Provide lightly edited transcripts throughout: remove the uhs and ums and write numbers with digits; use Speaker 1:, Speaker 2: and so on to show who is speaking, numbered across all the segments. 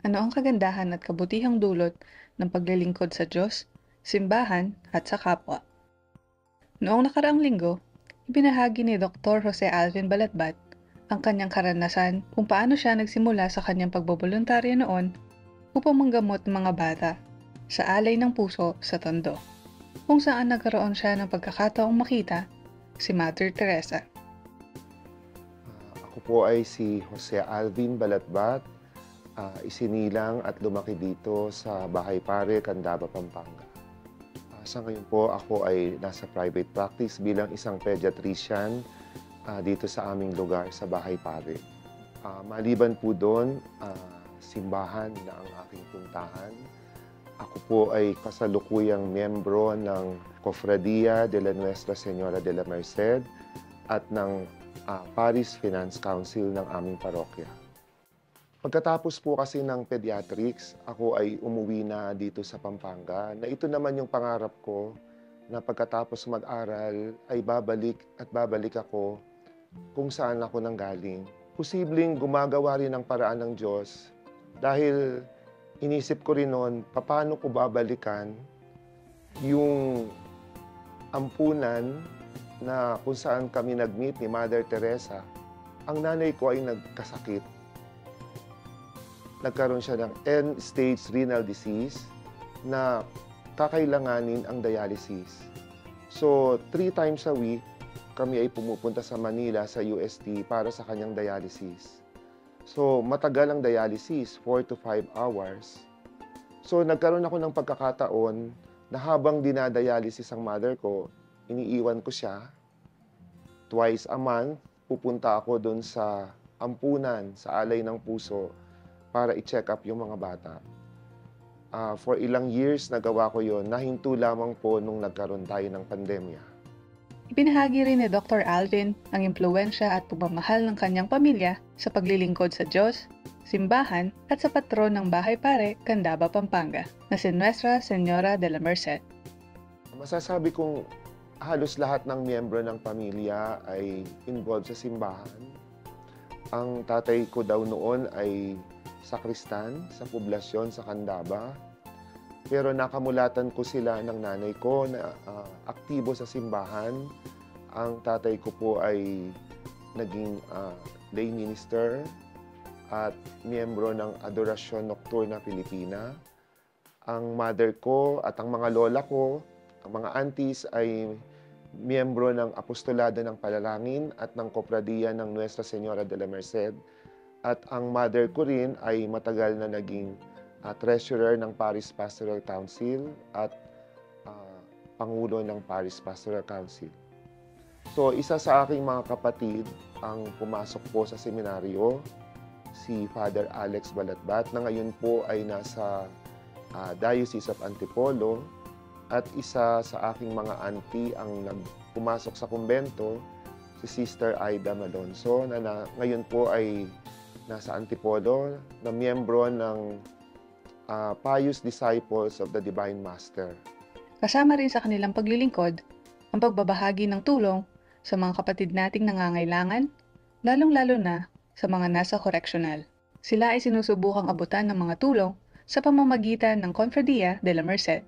Speaker 1: Ano ang kagandahan at kabutihang dulot ng paglilingkod sa Diyos, simbahan at sa kapwa? Noong nakaraang linggo, ibinahagi ni Dr. Jose Alvin Balatbat ang kanyang karanasan kung paano siya nagsimula sa kanyang pagboboluntaryo noon upang manggamot ng mga bata sa alay ng puso sa Tondo, kung saan nagkaroon siya ng pagkakataong makita si Mother Teresa.
Speaker 2: Ako po ay si Jose Alvin Balatbat, isinilang at lumaki dito sa Bahay Pare, Candaba, Pampanga. Sa ngayon po ako ay nasa private practice bilang isang pediatrician dito sa aming lugar sa Bahay Pare. Maliban po doon, simbahan na ang aking puntahan. Ako po ay kasalukuyang miyembro ng Cofradia de la Nuestra Señora de la Merced at ng Paris Finance Council ng aming parokya. Pagkatapos po kasi ng pediatrics, ako ay umuwi na dito sa Pampanga na ito naman yung pangarap ko na pagkatapos mag-aral ay babalik ako kung saan ako nanggaling. Posibleng gumagawa rin ng paraan ng Diyos dahil inisip ko rin noon, paano ko babalikan yung ampunan na kung saan kami nag-meet ni Mother Teresa. Ang nanay ko ay nagkasakit. Nagkaroon siya ng end-stage renal disease na kakailanganin ang dialysis. So, 3 times a week, kami ay pumupunta sa Manila, sa UST, para sa kanyang dialysis. So, matagal ang dialysis, 4 to 5 hours. So, nagkaroon ako ng pagkakataon na habang dinadialysis ang mother ko, iniiwan ko siya. Twice a month, pupunta ako doon sa ampunan, sa alay ng puso, para i-check up yung mga bata. For ilang years, nagawa ko yon. Nahinto lamang po nung nagkaroon tayo ng pandemya.
Speaker 1: Ibinahagi rin ni Dr. Alvin ang impluwensya at pagmamahal ng kanyang pamilya sa paglilingkod sa Diyos, simbahan at sa patron ng Bahay Pare, Candaba, Pampanga, na si Nuestra Señora de la Merced.
Speaker 2: Masasabi kong halos lahat ng miyembro ng pamilya ay involved sa simbahan. Ang tatay ko daw noon ay sakristan sa poblasyon sa Candaba. Pero nakamulatan ko sila ng nanay ko na aktibo sa simbahan. Ang tatay ko po ay naging lay minister at miyembro ng Adorasyon Nocturna Pilipina. Ang mother ko at ang mga lola ko, ang mga aunties ay miyembro ng Apostolado ng Palalangin at ng Cofradia ng Nuestra Señora de la Merced. At ang mother ko rin ay matagal na naging treasurer ng Paris Pastoral Council at pangulo ng Paris Pastoral Council. So, isa sa aking mga kapatid ang pumasok po sa seminaryo, si Father Alex Balatbat, na ngayon po ay nasa Diocese of Antipolo, at isa sa aking mga auntie ang pumasok sa kumbento, si Sister Aida Malonzo, na ngayon po ay nasa Antipolo, na miyembro ng Pious Disciples of the Divine Master.
Speaker 1: Kasama rin sa kanilang paglilingkod ang pagbabahagi ng tulong sa mga kapatid nating nangangailangan, lalong-lalo na sa mga nasa correctional. Sila ay sinusubukang abutan ng mga tulong sa pamamagitan ng Cofradia de la Merced.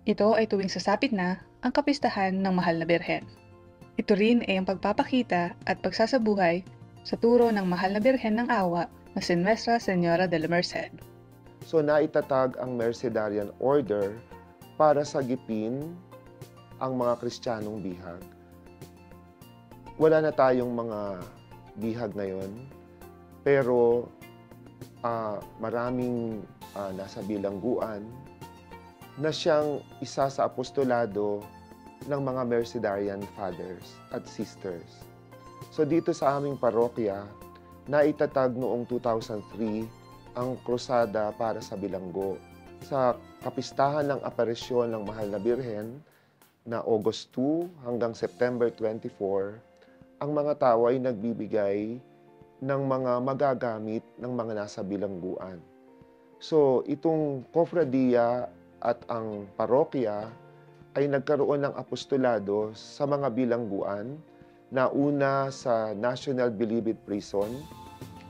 Speaker 1: Ito ay tuwing sasapit na ang kapistahan ng Mahal na Birhen. Ito rin ay ang pagpapakita at pagsasabuhay sa turo ng Mahal na Birhen ng Awa na si Nuestra Señora de la Merced.
Speaker 2: So naitatag ang Mercedarian Order para sagipin ang mga Kristiyanong bihag. Wala na tayong mga bihag ngayon, pero maraming nasa bilangguan na siyang isa sa apostolado ng mga Mercedarian fathers at sisters. So dito sa aming parokya, naitatag noong 2003 ang krusada para sa bilanggo. Sa kapistahan ng aparisyon ng Mahal na Birhen na August 2 hanggang September 24, ang mga tao ay nagbibigay ng mga magagamit ng mga nasa bilangguan. So itong Cofradia at ang parokya ay nagkaroon ng apostolado sa mga bilangguan na una sa National Bilibid Prison,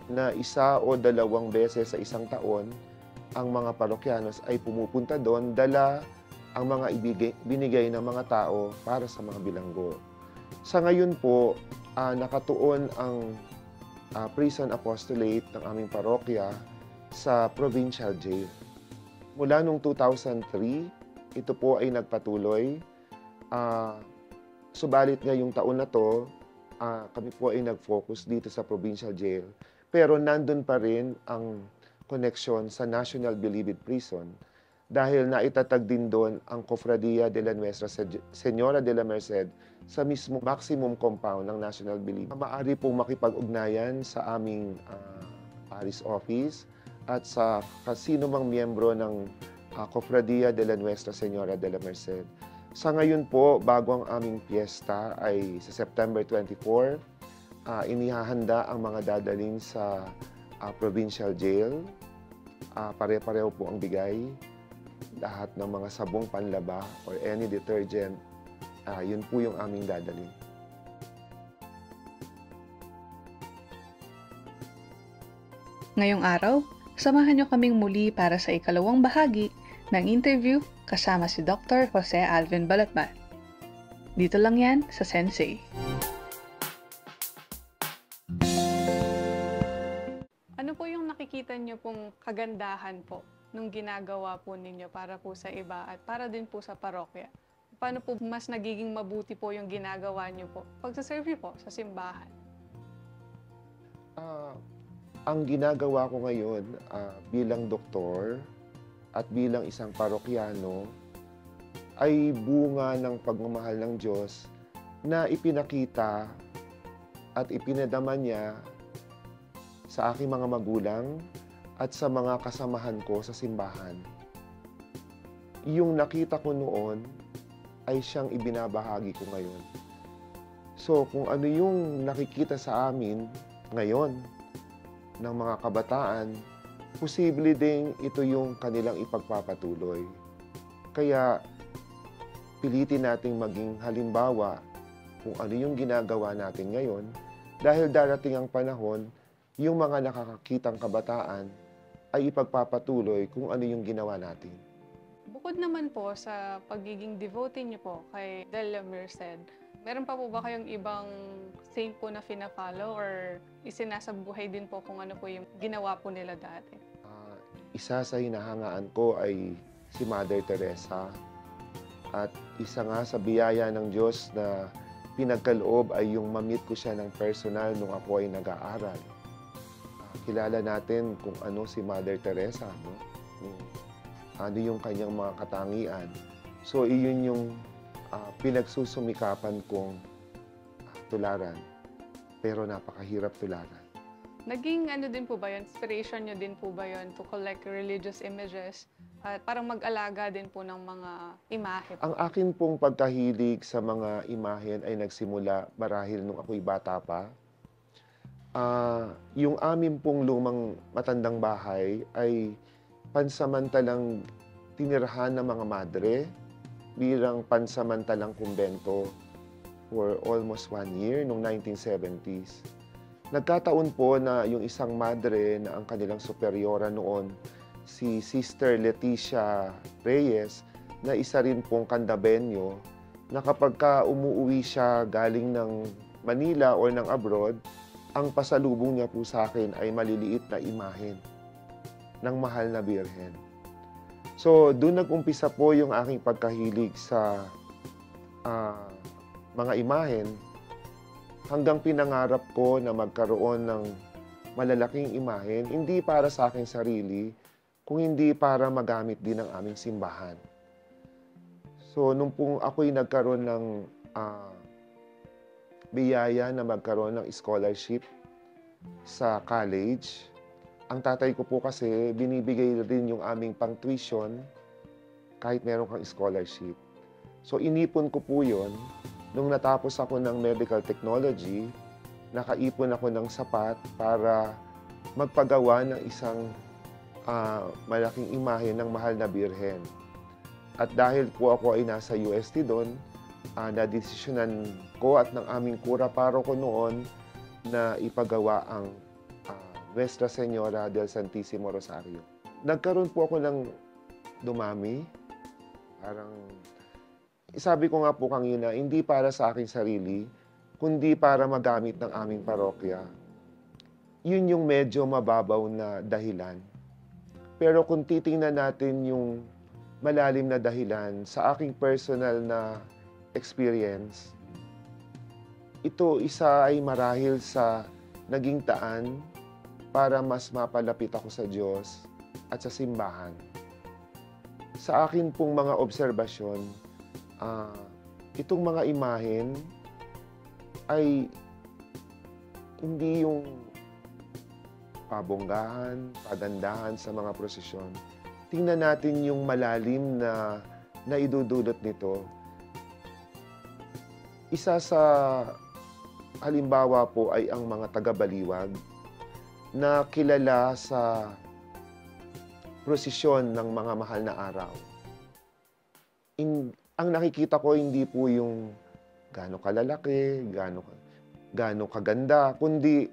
Speaker 2: na 1 o 2 beses sa isang taon ang mga parokyanos ay pumupunta doon, dala ang mga binigay ng mga tao para sa mga bilanggo. Sa ngayon po, nakatuon ang prison apostolate ng aming parokya sa provincial jail. Mula noong 2003, ito po ay nagpatuloy. Subalit ngayong taon na to, kami po ay nag-focus dito sa provincial jail. Pero nandun pa rin ang connection sa National Bilibid Prison dahil naitatag din doon ang Cofradia de la Nuestra Señora de la Merced sa mismo maximum compound ng National Bilibid. Maaari pong makipag-ugnayan sa aming parish office at sa kasino mang miyembro ng Cofradia de la Nuestra Señora de la Merced. Sa ngayon po, bago ang aming piyesta ay sa September 24, inihahanda ang mga dadalhin sa provincial jail. Pare-pareho po ang bigay. Lahat ng mga sabong panlaba or any detergent, yun po yung aming dadalhin.
Speaker 1: Ngayong araw, samahan niyo kaming muli para sa ikalawang bahagi ng interview kasama si Dr. Jose Alvin Balatbat. Dito lang yan sa Sensei. Ano po yung nakikita niyo pong kagandahan po nung ginagawa po ninyo para po sa iba at para din po sa parokya? Paano po mas nagiging mabuti po yung ginagawa niyo po pagsaserve po sa simbahan?
Speaker 2: Ang ginagawa ko ngayon bilang doktor at bilang isang parokyano ay bunga ng pagmamahal ng Diyos na ipinakita at ipinadama niya sa aking mga magulang at sa mga kasamahan ko sa simbahan. Yung nakita ko noon ay siyang ibinabahagi ko ngayon. So kung ano yung nakikita sa amin ngayon ng mga kabataan, posible ding ito yung kanilang ipagpapatuloy. Kaya pilitin nating maging halimbawa kung ano yung ginagawa natin ngayon dahil darating ang panahon, yung mga nakakakitang kabataan ay ipagpapatuloy kung ano yung ginawa natin.
Speaker 1: Bukod naman po sa pagiging devotee niyo po kay De la Merced, meron pa po ba kayong ibang saint po na fina-follow or isinasabuhay din po kung ano po yung ginawa po nila dati?
Speaker 2: Isa sa hinahangaan ko ay si Mother Teresa. At isa nga sa biyaya ng Diyos na pinagkaloob ay yung ma-meet ko siya ng personal nung ako ay nag-aaral. Kilala natin kung ano si Mother Teresa, no? Ano yung kanyang mga katangian. So, iyon yung pinagsusumikapan kong tularan. Pero napakahirap tularan.
Speaker 1: Naging ano din po ba yun? Inspiration nyo din po ba yun to collect religious images at parang mag-alaga din po ng mga imahe?
Speaker 2: Ang akin pong pagkahilig sa mga imahen ay nagsimula marahil nung ako'y bata pa. Yung amin pong lumang matandang bahay ay pansamantalang tinirahan ng mga madre bilang pansamantalang kumbento for almost 1 year noong 1970s. Nagkataon po na yung isang madre na ang kanilang superiora noon, si Sister Leticia Reyes, na isa rin pong kandabenyo, na kapag umuwi siya galing ng Manila o ng abroad, ang pasalubong niya po sa akin ay maliliit na imahen ng mahal na birhen. So, doon nag-umpisa po yung aking pagkahilig sa mga imahen hanggang pinangarap ko na magkaroon ng malalaking imahen, hindi para sa aking sarili, kung hindi para magamit din ng aming simbahan. So, nung pong ako'y nagkaroon ng biyaya na magkaroon ng scholarship sa college, ang tatay ko po kasi binibigay rin yung aming pang-tuition kahit meron kang scholarship. So, inipon ko po yun. Nung natapos ako ng medical technology, nakaipon ako ng sapat para magpagawa ng isang malaking imahe ng mahal na birhen. At dahil po ako ay nasa UST doon, nadesisyonan ko at ng aming kura paro ko noon na ipagawa ang Nuestra Señora del Santissimo Rosario. Nagkaroon po ako ng dumami. Parang, sabi ko nga po kanina, hindi para sa aking sarili, kundi para magamit ng aming parokya. Yun yung medyo mababaw na dahilan. Pero kung titingnan natin yung malalim na dahilan sa aking personal na experience, ito isa ay marahil sa naging daan para mas mapalapit ako sa Diyos at sa simbahan. Sa akin pong mga obserbasyon, itong mga imahen ay hindi yung pabonggahan, pagandahan sa mga prosesyon. Tingnan natin yung malalim na naidudulot nito. Isa sa halimbawa po ay ang mga taga-baliwag na kilala sa prosesyon ng mga mahal na araw. Ang nakikita ko hindi po yung gaano kalalaki, gaano kaganda, kundi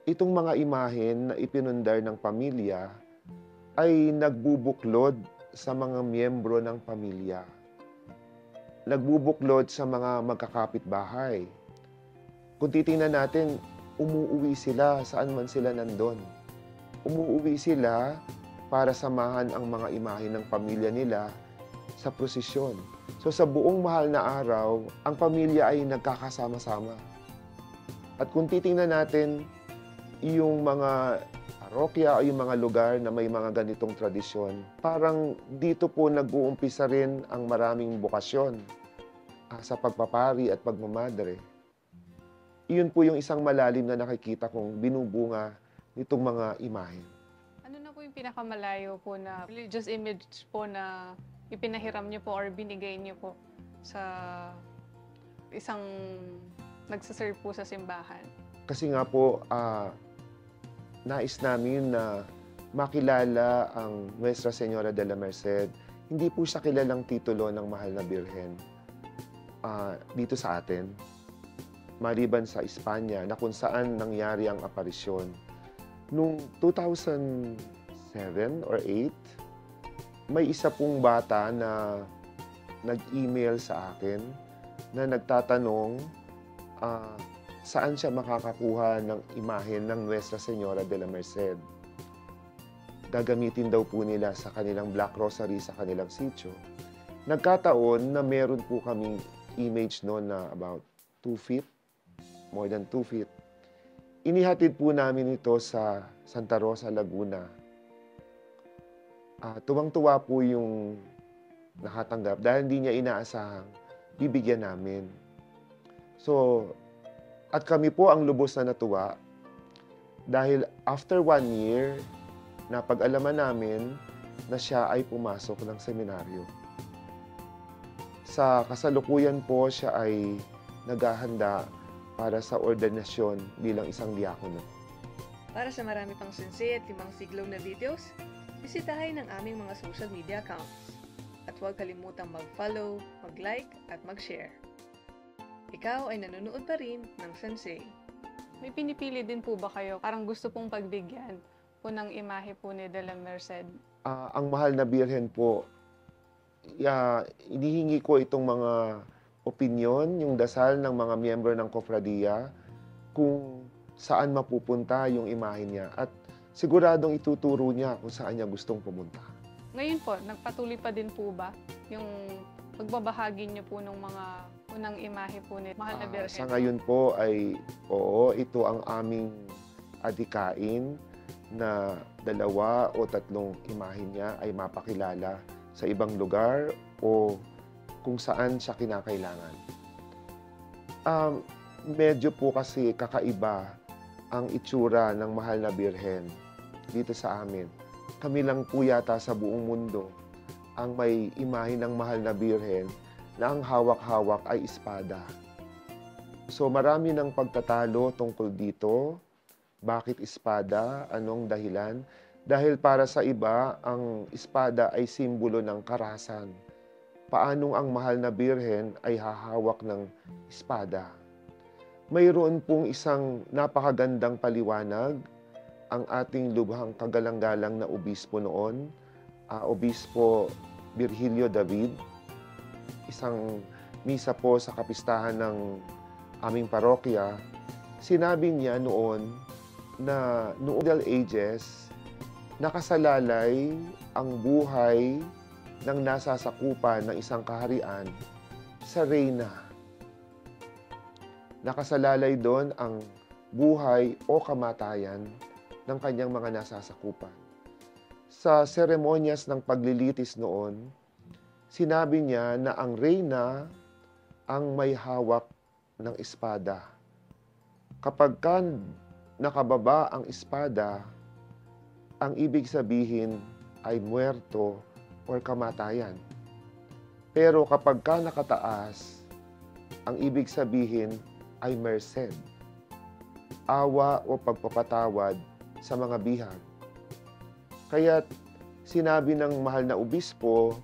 Speaker 2: itong mga imahen na ipinundar ng pamilya ay nagbubuklod sa mga miyembro ng pamilya. Nagbubuklod sa mga magkakapitbahay. Kung titingnan natin, umuuwi sila saan man sila nandun. Umuuwi sila para samahan ang mga imahen ng pamilya nila sa prosesyon. So sa buong mahal na araw, ang pamilya ay nagkakasama-sama. At kung titingnan natin yung mga parokya o yung mga lugar na may mga ganitong tradisyon, parang dito po nag-uumpisa rin ang maraming bokasyon sa pagpapari at pagmamadre. Iyon po yung isang malalim na nakikita kong binubunga nitong mga imahen.
Speaker 1: Ano na po yung pinakamalayo po na religious image po na ipinahiram niyo po or binigay niyo po sa isang nagsaserve po sa simbahan?
Speaker 2: Kasi nga po, nais namin na makilala ang Nuestra Señora de la Merced. Hindi po siya kilalang titulo ng Mahal na Birhen dito sa atin. Maliban sa Espanya na kung saan nangyari ang aparisyon. Noong 2007 or 8, may isa pong bata na nag-email sa akin na nagtatanong saan siya makakakuha ng imahen ng Nuestra Señora de la Merced. Gagamitin daw po nila sa kanilang Black Rosary sa kanilang sitio. Nagkataon na meron po kaming image noon na about 2 feet, more than 2 feet. Inihatid po namin ito sa Santa Rosa, Laguna. Tuwang-tuwa po yung nakatanggap dahil hindi niya inaasahang bibigyan namin. So, at kami po ang lubos na natuwa dahil after 1 year, napag-alaman namin na siya ay pumasok ng seminaryo. Sa kasalukuyan po, siya ay naghahanda para sa ordinasyon bilang isang diakono.
Speaker 3: Para sa marami pang sensei at 5 siglo na videos, bisitahin ang aming mga social media accounts. At huwag kalimutang mag-follow, mag-like at mag-share. Ikaw ay nanonood pa rin ng Sensei.
Speaker 1: May pinipili din po ba kayo? Parang gusto pong pagbigyan po ng imahe po ni De la Merced.
Speaker 2: Ang Mahal na Birhen po, inihingi ko itong mga opinyon, yung dasal ng mga miyembro ng Kofradiya kung saan mapupunta yung imahe niya. At siguradong ituturo niya kung saan niya gustong pumunta.
Speaker 1: Ngayon po, nagpatuloy pa din po ba yung pagbabahagi niyo po ng mga unang imahe po ni Mahal na Birhen?
Speaker 2: Sa ngayon po ay, oo, ito ang aming adikain na 2 o 3 imahe niya ay mapakilala sa ibang lugar o kung saan siya kinakailangan. Medyo po kasi kakaiba ang itsura ng Mahal na Birhen dito sa amin. Kami lang po yata sa buong mundo ang may imahe ng Mahal na Birhen na ang hawak-hawak ay espada. So marami ng pagtatalo tungkol dito. Bakit espada? Anong dahilan? Dahil para sa iba, ang espada ay simbolo ng karahasan. Paanong ang Mahal na Birhen ay hahawak ng espada? Mayroon pong isang napakagandang paliwanag ang ating lubhang kagalang-galang na obispo noon, Obispo Virgilio David, isang misa po sa kapistahan ng aming parokya. Sinabi niya noon na noong Middle Ages, nakasalalay ang buhay ng nasasakupan ng isang kaharian sa reyna. Nakasalalay doon ang buhay o kamatayan ng kanyang mga nasasakupan. Sa seremonyas ng paglilitis noon, sinabi niya na ang reyna ang may hawak ng espada. Kapag nakababa ang espada, ang ibig sabihin ay muerto or kamatayan. Pero kapag nakataas, ang ibig sabihin ay merced, awa o pagpapatawad sa mga bihag. Kaya't sinabi ng mahal na obispo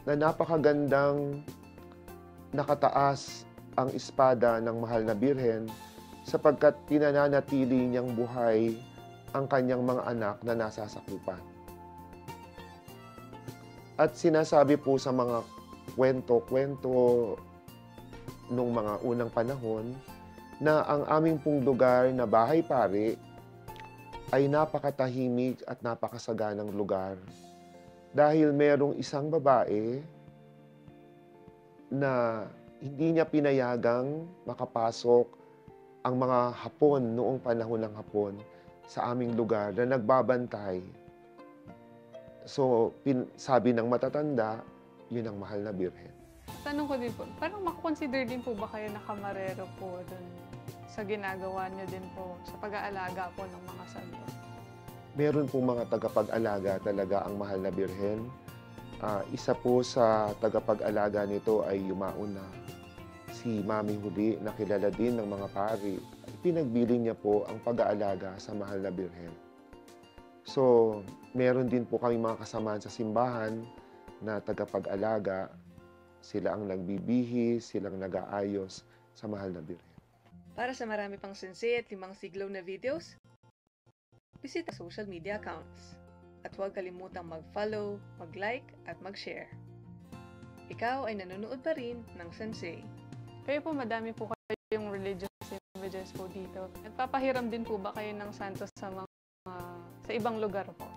Speaker 2: na napakagandang nakataas ang espada ng mahal na birhen sapagkat pinananatili niyang buhay ang kanyang mga anak na nasasakupan. At sinasabi po sa mga kwento nung mga unang panahon na ang aming pong lugar na bahay-pari ay napakatahimik at napakasaganang lugar dahil merong isang babae na hindi niya pinayagang makapasok ang mga Hapon noong panahon ng Hapon sa aming lugar na nagbabantay. So, sabi ng matatanda, yun ang mahal na birhen.
Speaker 1: Tanong ko din po, parang makakonsider din po ba kayo na kamarero po dun sa ginagawa niyo din po sa pag-aalaga po ng mga santo?
Speaker 2: Meron pong mga tagapag-alaga talaga ang mahal na birhen. Isa po sa tagapag-alaga nito ay yumauna, si Mami Huli, na kilala din ng mga pari. Pinagbiling niya po ang pag-aalaga sa mahal na birhen. So, meron din po kami mga kasamahan sa simbahan na tagapag-alaga. Sila ang nagbibihis, silang nag-aayos sa mahal na birhen.
Speaker 3: Para sa marami pang sensei at 5 siglo na videos, bisita social media accounts. At huwag kalimutang mag-follow, mag-like, at mag-share. Ikaw ay nanonood pa rin ng Sensei.
Speaker 1: Kayo po, madami po kayong religious images po dito. Nagpapahiram din po ba kayo ng santos sa sa ibang lugar po?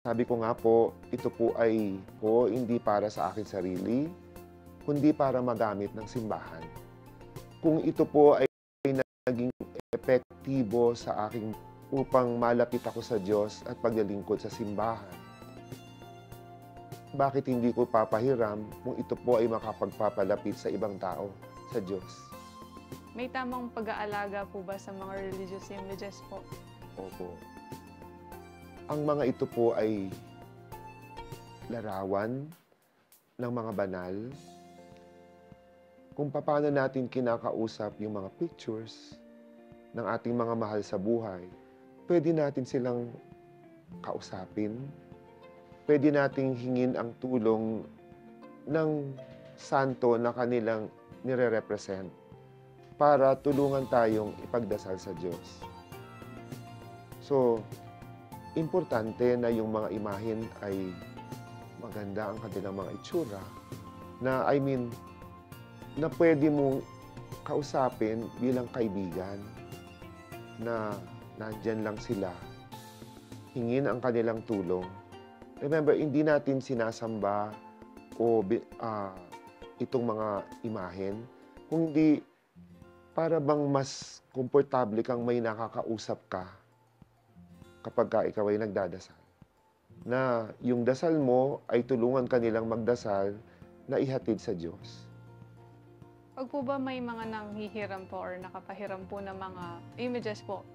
Speaker 2: Sabi ko nga po, ito po ay hindi para sa akin sarili, kundi para magamit ng simbahan. Kung ito po ay naging epektibo sa aking upang malapit ako sa Diyos at paglilingkod sa simbahan, bakit hindi ko papahiram kung ito po ay makapagpapalapit sa ibang tao sa Diyos?
Speaker 1: May tamang pag-aalaga po ba sa mga religious images po?
Speaker 2: Opo. Ang mga ito po ay larawan ng mga banal. Kung paano natin kinakausap yung mga pictures ng ating mga mahal sa buhay, pwede natin silang kausapin. Pwede nating hingin ang tulong ng santo na kanilang nire-represent para tulungan tayong ipagdasal sa Diyos. So, importante na yung mga imahen ay maganda ang kanilang mga itsura na na pwede mong kausapin bilang kaibigan na nandyan lang sila, hingin ang kanilang tulong. Remember, hindi natin sinasamba itong mga imahen, kundi para bang mas komportable kang may nakakausap ka kapag ikaw ay nagdadasal. Na yung dasal mo ay tulungan kanilang magdasal na ihatid sa Diyos.
Speaker 1: Pag po ba may mga nanghihiram po or nakapahiram po ng mga images po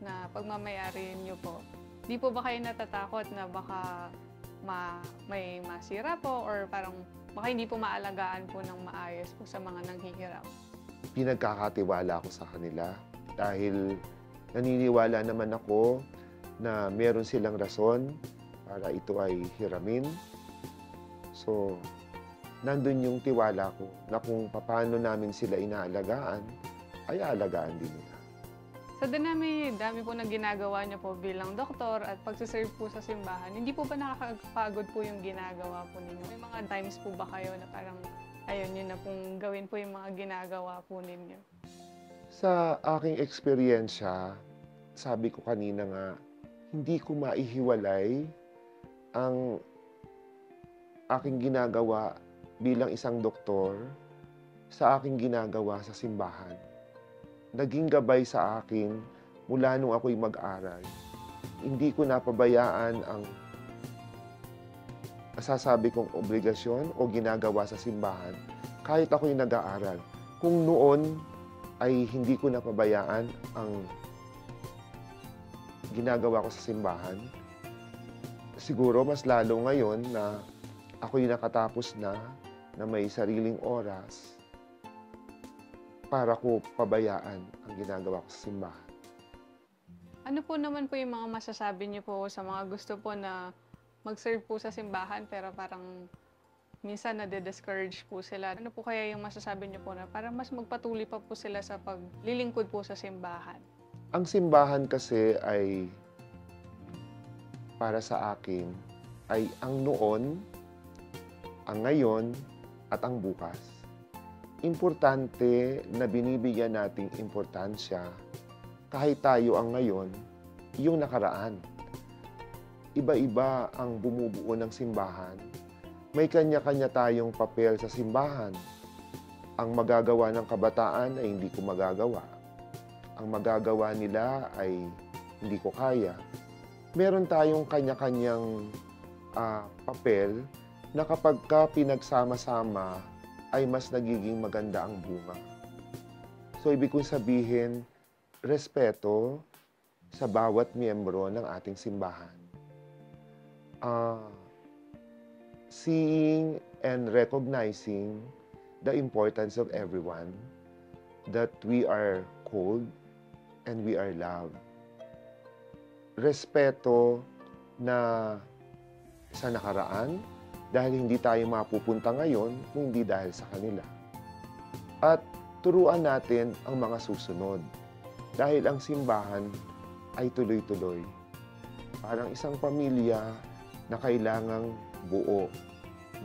Speaker 1: na pagmamayari niyo po, di po ba kayo natatakot na baka may masira po or parang baka hindi po maalagaan po ng maayos po sa mga nanghihiram?
Speaker 2: Pinagkakatiwala ko sa kanila dahil naniniwala naman ako na meron silang rason para ito ay hiramin. So, nandun yung tiwala ko na kung paano namin sila inaalagaan, ay aalagaan din nila.
Speaker 1: Sa dami po na ginagawa niyo po bilang doktor at pagsiserve po sa simbahan, hindi po ba nakakapagod po yung ginagawa po ninyo? May mga times po ba kayo na parang ayun yun na pong gawin po yung mga ginagawa po ninyo?
Speaker 2: Sa aking eksperyensya, sabi ko kanina nga, hindi ko maihiwalay ang aking ginagawa bilang isang doktor sa aking ginagawa sa simbahan. Naging gabay sa akin mula nung ako'y mag-aral. Hindi ko napabayaan ang nasasabi kong obligasyon o ginagawa sa simbahan kahit ako'y nag-aaral. Kung noon ay hindi ko napabayaan ang ginagawa ko sa simbahan, siguro mas lalo ngayon na ako'y nakatapos na may sariling oras para ko pabayaan ang ginagawa ko sa simbahan.
Speaker 1: Ano po naman po yung mga masasabi niyo po sa mga gusto po na mag-serve po sa simbahan pero parang minsan nade-discourage po sila? Ano po kaya yung masasabi niyo po na para mas magpatuloy pa po sila sa paglilingkod po sa simbahan?
Speaker 2: Ang simbahan kasi ay para sa akin ay ang noon, ang ngayon, at ang bukas. Importante na binibigyan nating importansya kahit tayo ang ngayon, yung nakaraan. Iba-iba ang bumubuo ng simbahan. May kanya-kanya tayong papel sa simbahan. Ang magagawa ng kabataan ay hindi ko magagawa. Ang magagawa nila ay hindi ko kaya. Meron tayong kanya-kanyang papel na kapag ka pinagsama-sama ay mas nagiging maganda ang bunga. So, ibig kong sabihin, respeto sa bawat miyembro ng ating simbahan. Seeing and recognizing the importance of everyone, that we are called and we are loved. Respeto na sa nakaraan, dahil hindi tayo mapupunta ngayon kung hindi dahil sa kanila. At turuan natin ang mga susunod, dahil ang simbahan ay tuloy-tuloy. Parang isang pamilya na kailangang buo,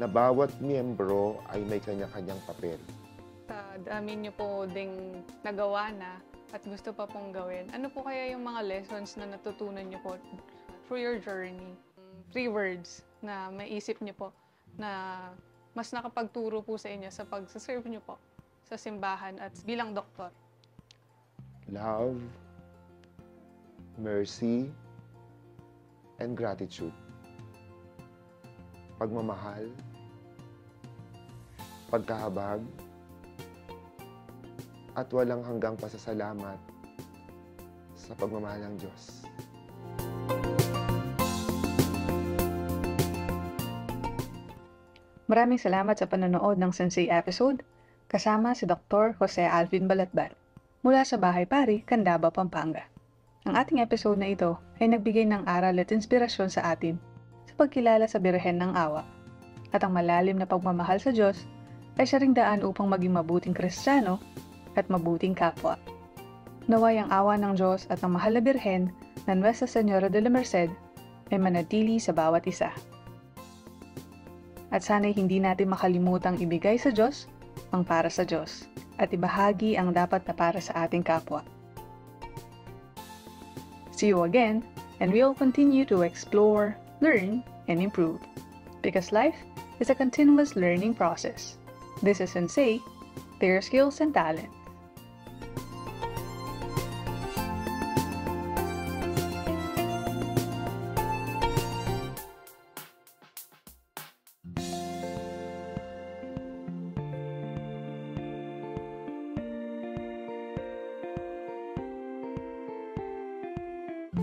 Speaker 2: na bawat miyembro ay may kanya-kanyang papel.
Speaker 1: Sa dami niyo po ding nagawa na at gusto pa pong gawin, ano po kaya yung mga lessons na natutunan niyo po through your journey? 3 words na maisip niyo po na mas nakapagturo po sa inyo sa pag-serve niyo po sa simbahan at bilang doktor.
Speaker 2: Love, mercy, and gratitude. Pagmamahal, pagkahabag, at walang hanggang pasasalamat sa pagmamahal ng Diyos.
Speaker 1: Maraming salamat sa panonood ng Sensei episode kasama si Dr. Jose Alvin Balatbat mula sa Bahay Pari, Candaba, Pampanga. Ang ating episode na ito ay nagbigay ng aral at inspirasyon sa atin sa pagkilala sa Birhen ng Awa at ang malalim na pagmamahal sa Diyos ay siya ring daan upang maging mabuting Kristiyano at mabuting kapwa. Naway ang awa ng Diyos at ang mahal na Birhen na Nuestra Señora de la Merced ay manatili sa bawat isa. At sana'y hindi natin makalimutang ibigay sa Diyos ang para sa Diyos at ibahagi ang dapat na para sa ating kapwa. See you again, and we'll continue to explore, learn, and improve. Because life is a continuous learning process. This is Sensei, their skills and talent.